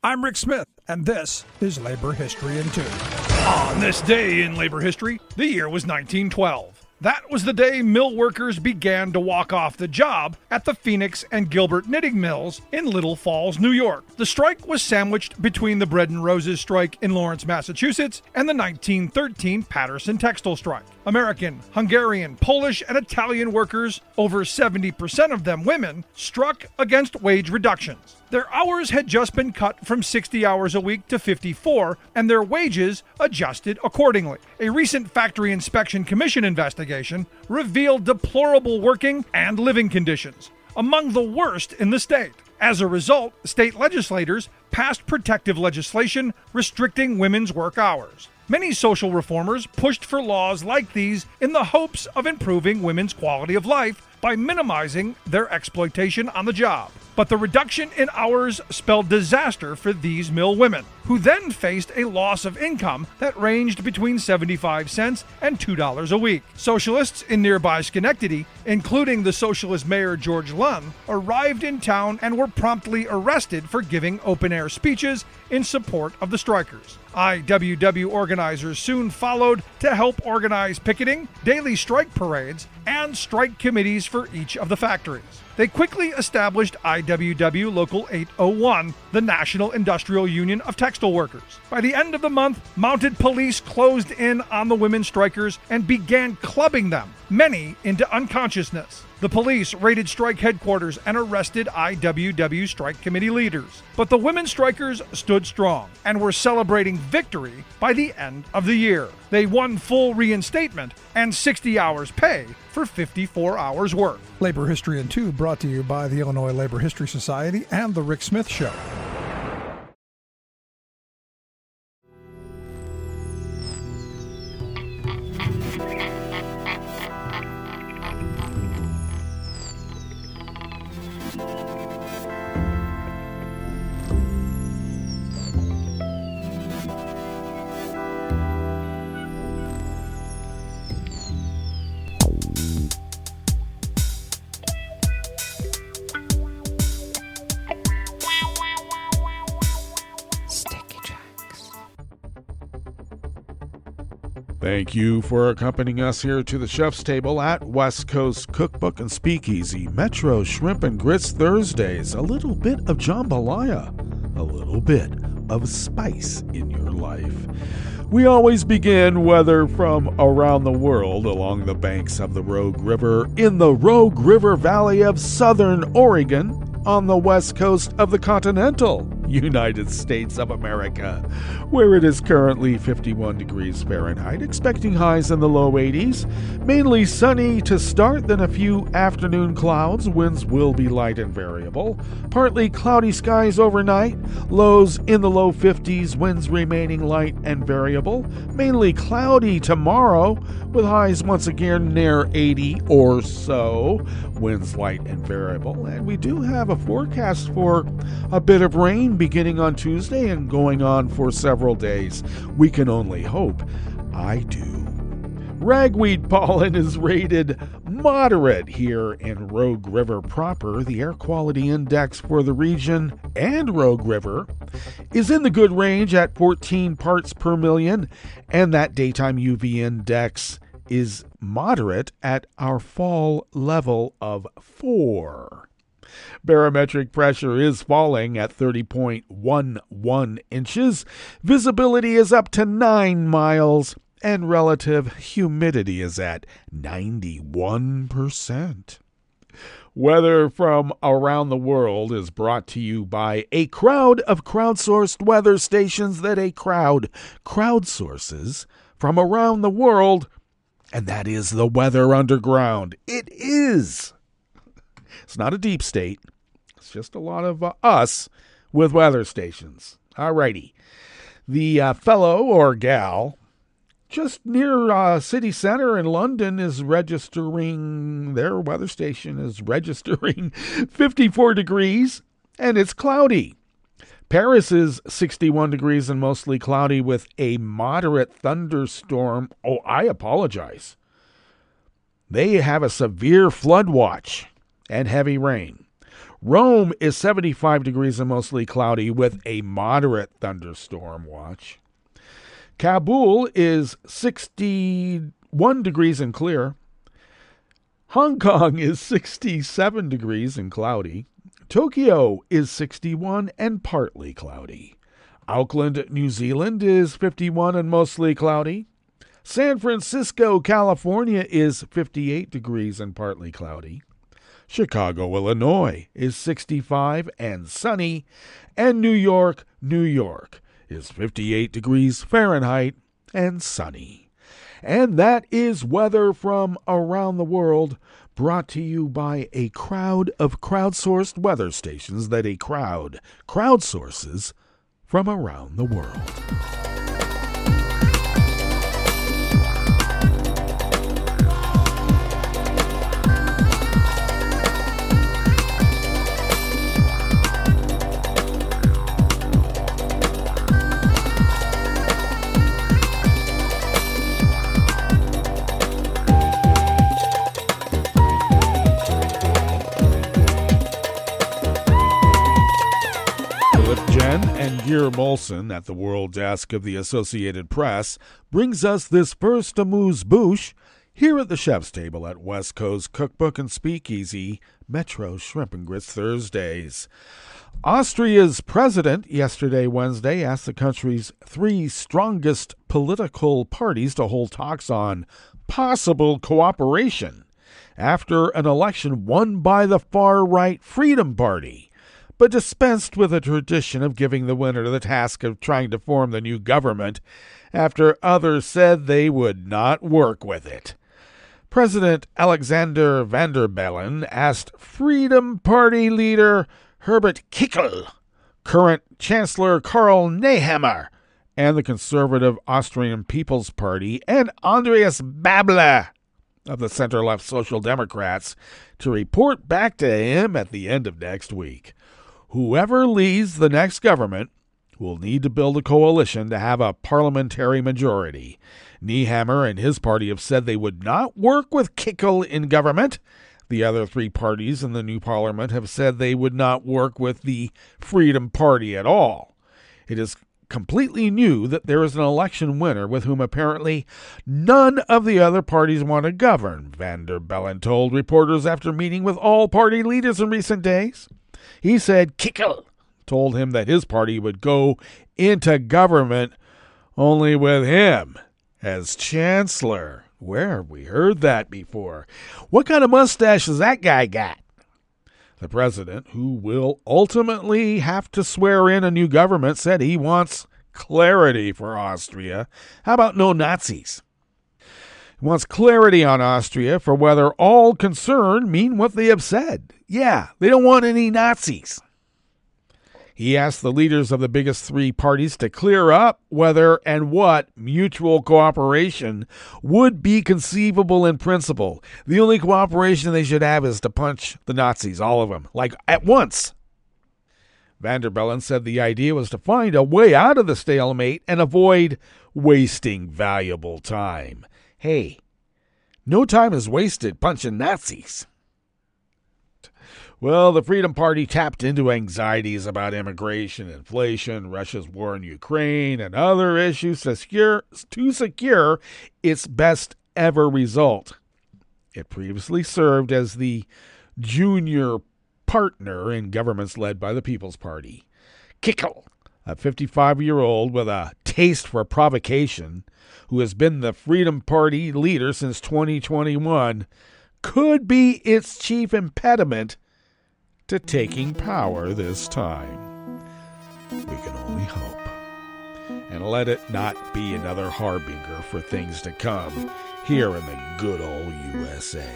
I'm Rick Smith, and this is Labor History in 2. On this day in labor history, the year was 1912. That was the day mill workers began to walk off the job at the Phoenix and Gilbert knitting mills in Little Falls, New York. The strike was sandwiched between the Bread and Roses strike in Lawrence, Massachusetts, and the 1913 Patterson textile strike. American, Hungarian, Polish, and Italian workers, over 70% of them women, struck against wage reductions. Their hours had just been cut from 60 hours a week to 54, and their wages adjusted accordingly. A recent Factory Inspection Commission investigation revealed deplorable working and living conditions, among the worst in the state. As a result, state legislators passed protective legislation restricting women's work hours. Many social reformers pushed for laws like these in the hopes of improving women's quality of life by minimizing their exploitation on the job. But the reduction in hours spelled disaster for these mill women, who then faced a loss of income that ranged between 75 cents and $2 a week. Socialists in nearby Schenectady, including the socialist mayor George Lunn, arrived in town and were promptly arrested for giving open-air speeches in support of the strikers. IWW organizers soon followed to help organize picketing, daily strike parades, and strike committees for each of the factories. They quickly established IWW Local 801, the National Industrial Union of Textile Workers. By the end of the month, mounted police closed in on the women strikers and began clubbing them, many into unconsciousness. The police raided strike headquarters and arrested IWW strike committee leaders. But the women strikers stood strong and were celebrating victory by the end of the year. They won full reinstatement and 60 hours pay for 54 hours work. Labor History in 2 brought to you by the Illinois Labor History Society and The Rick Smith Show. Thank you for accompanying us here to the chef's table at West Coast Cookbook and Speakeasy. Metro Shrimp and Grits Thursdays. A little bit of jambalaya. A little bit of spice in your life. We always begin weather from around the world along the banks of the Rogue River in the Rogue River Valley of southern Oregon on the west coast of the continental United States of America, where it is currently 51 degrees Fahrenheit, expecting highs in the low 80s. Mainly sunny to start, then a few afternoon clouds. Winds will be light and variable. Partly cloudy skies overnight. Lows in the low 50s, winds remaining light and variable. Mainly cloudy tomorrow, with highs once again near 80 or so. Winds light and variable. And we do have a forecast for a bit of rain beginning on Tuesday and going on for several days. We can only hope. I do. Ragweed pollen is rated moderate here in Rogue River proper. The air quality index for the region and Rogue River is in the good range at 14 parts per million, and that daytime UV index is moderate at our fall level of 4. Barometric pressure is falling at 30.11 inches. Visibility is up to 9 miles. And relative humidity is at 91%. Weather from around the world is brought to you by a crowd of crowdsourced weather stations that a crowd crowdsources from around the world, and that is the Weather Underground. It is. It's not a deep state. It's just a lot of us with weather stations. Alrighty. The fellow or gal just near city center in London is registering, their weather station is registering 54 degrees, and it's cloudy. Paris is 61 degrees and mostly cloudy with a moderate thunderstorm. Oh, I apologize. They have a severe flood watch and heavy rain. Rome is 75 degrees and mostly cloudy with a moderate thunderstorm watch. Kabul is 61 degrees and clear. Hong Kong is 67 degrees and cloudy. Tokyo is 61 and partly cloudy. Auckland, New Zealand is 51 and mostly cloudy. San Francisco, California is 58 degrees and partly cloudy. Chicago, Illinois is 65 and sunny. And New York, is 58 degrees Fahrenheit and sunny. And that is weather from around the world, brought to you by a crowd of crowdsourced weather stations that a crowd crowdsources from around the world. Gear Molson at the World Desk of the Associated Press brings us this first amuse-bouche here at the Chef's Table at West Coast Cookbook and Speakeasy, Metro Shrimp and Grits Thursdays. Austria's president yesterday, Wednesday, asked the country's 3 strongest political parties to hold talks on possible cooperation after an election won by the far-right Freedom Party, but dispensed with a tradition of giving the winner the task of trying to form the new government after others said they would not work with it. President Alexander Van der Bellen asked Freedom Party leader Herbert Kickl, current Chancellor Karl Nehammer, and the conservative Austrian People's Party, and Andreas Babler of the center-left Social Democrats to report back to him at the end of next week. Whoever leads the next government will need to build a coalition to have a parliamentary majority. Nehammer and his party have said they would not work with Kickl in government. The other 3 parties in the new parliament have said they would not work with the Freedom Party at all. It is completely new that there is an election winner with whom apparently none of the other parties want to govern, Van der Bellen told reporters after meeting with all party leaders in recent days. He said Kickl told him that his party would go into government only with him as chancellor. Where have we heard that before? What kind of mustache has that guy got? The president, who will ultimately have to swear in a new government, said he wants clarity for Austria. How about no Nazis? He wants clarity on Austria for whether all concerned mean what they have said. Yeah, they don't want any Nazis. He asked the leaders of the biggest 3 parties to clear up whether and what mutual cooperation would be conceivable in principle. The only cooperation they should have is to punch the Nazis, all of them, like at once. Van der Bellen said the idea was to find a way out of the stalemate and avoid wasting valuable time. Hey, no time is wasted punching Nazis. Well, the Freedom Party tapped into anxieties about immigration, inflation, Russia's war in Ukraine, and other issues to secure its best ever result. It previously served as the junior partner in governments led by the People's Party. Kickl, a 55-year-old with a taste for provocation, who has been the Freedom Party leader since 2021, could be its chief impediment to taking power this time. We can only hope. And let it not be another harbinger for things to come here in the good old USA.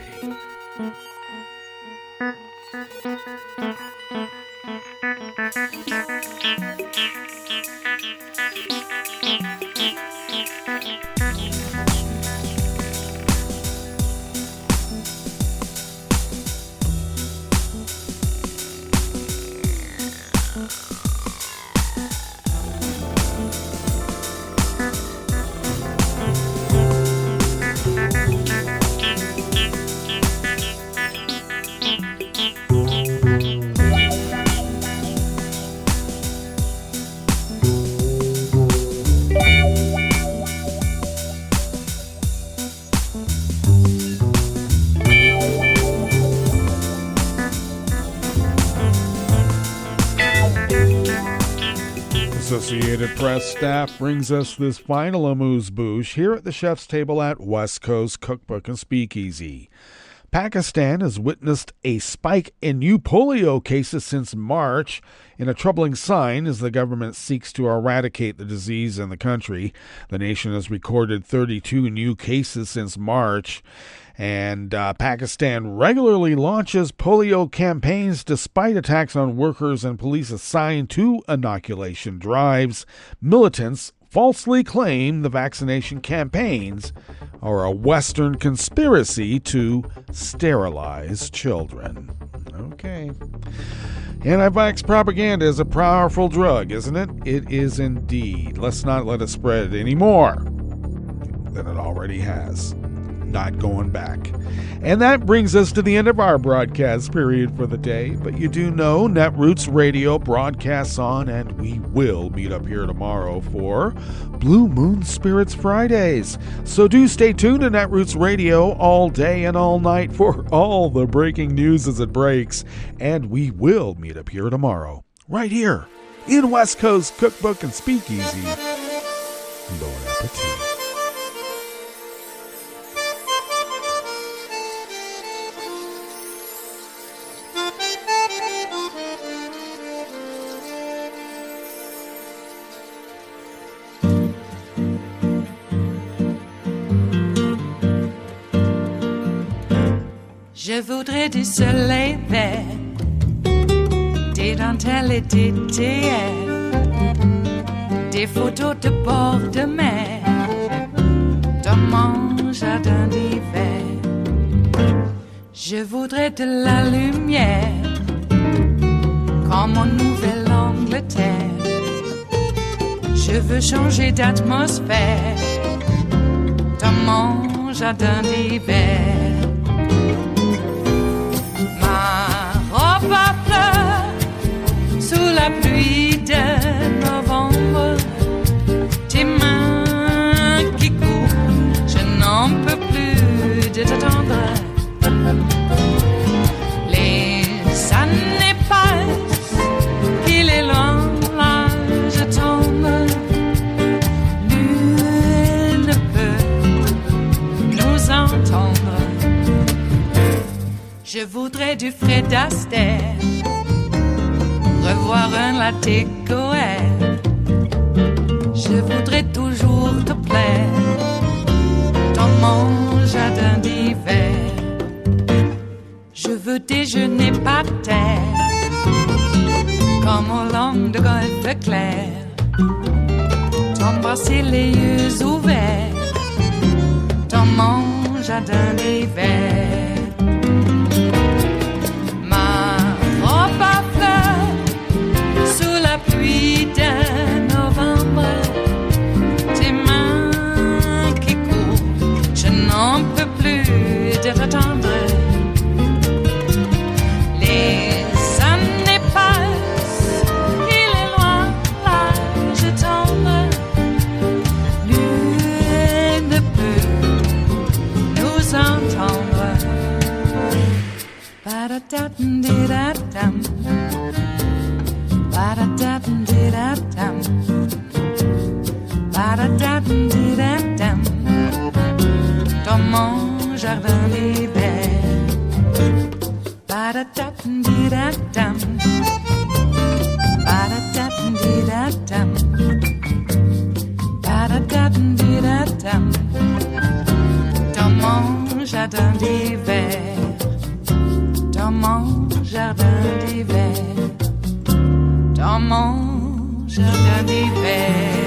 Associated Press staff brings us this final amuse-bouche here at the Chef's Table at West Coast Cookbook and Speakeasy. Pakistan has witnessed a spike in new polio cases since March, in a troubling sign as the government seeks to eradicate the disease in the country. The nation has recorded 32 new cases since March, and Pakistan regularly launches polio campaigns despite attacks on workers and police assigned to inoculation drives. Militants falsely claim the vaccination campaigns are a Western conspiracy to sterilize children. Okay. Anti-vax propaganda is a powerful drug, isn't it? It is indeed. Let's not let it spread any more than it already has. not going back. And that brings us to the end of our broadcast period for the day. But you do know Netroots Radio broadcasts on, and we will meet up here tomorrow for Blue Moon Spirits Fridays. So do stay tuned to Netroots Radio all day and all night for all the breaking news as it breaks. And we will meet up here tomorrow, right here in West Coast Cookbook and Speakeasy. Bon appetit. Je voudrais du soleil vert, des dentelles et des théières, des photos de bord de mer, dans mon jardin d'hiver. Je voudrais de la lumière, comme en Nouvelle-Angleterre. Je veux changer d'atmosphère, dans mon jardin d'hiver. Robe à fleurs sous la pluie de novembre, tes mains qui courent, je n'en peux plus de t'attendre. Les années passent, qu'il est loin, l'âge tombe. Nul ne peut nous entendre. Je voudrais du Fred Astaire, revoir un latte Goël. Je voudrais toujours te plaire dans mon jardin d'hiver. Je veux déjeuner par terre, comme au long de golfe clair, t'embrasser les yeux ouverts dans mon jardin d'hiver. Pluie de novembre, tes mains qui courent, je n'en peux plus de t'attendre. Les années passent, il est loin, l'âge tombe. Nul ne peut nous entendre. Ba-da-da-dum-di-da-dum. Ba-da-da-dum-di-da-dum. Ba-da-da-dum-di-da-dum. Dans mon jardin d'hiver. Ba-da-da-dum-di-da-dum. Ba-da-da-dum-di-da-dum. Ba-da-da-dum-di-da-dum. Dans mon jardin d'hiver. Dans mon jardin d'hiver. Dans mon jardin d'hiver.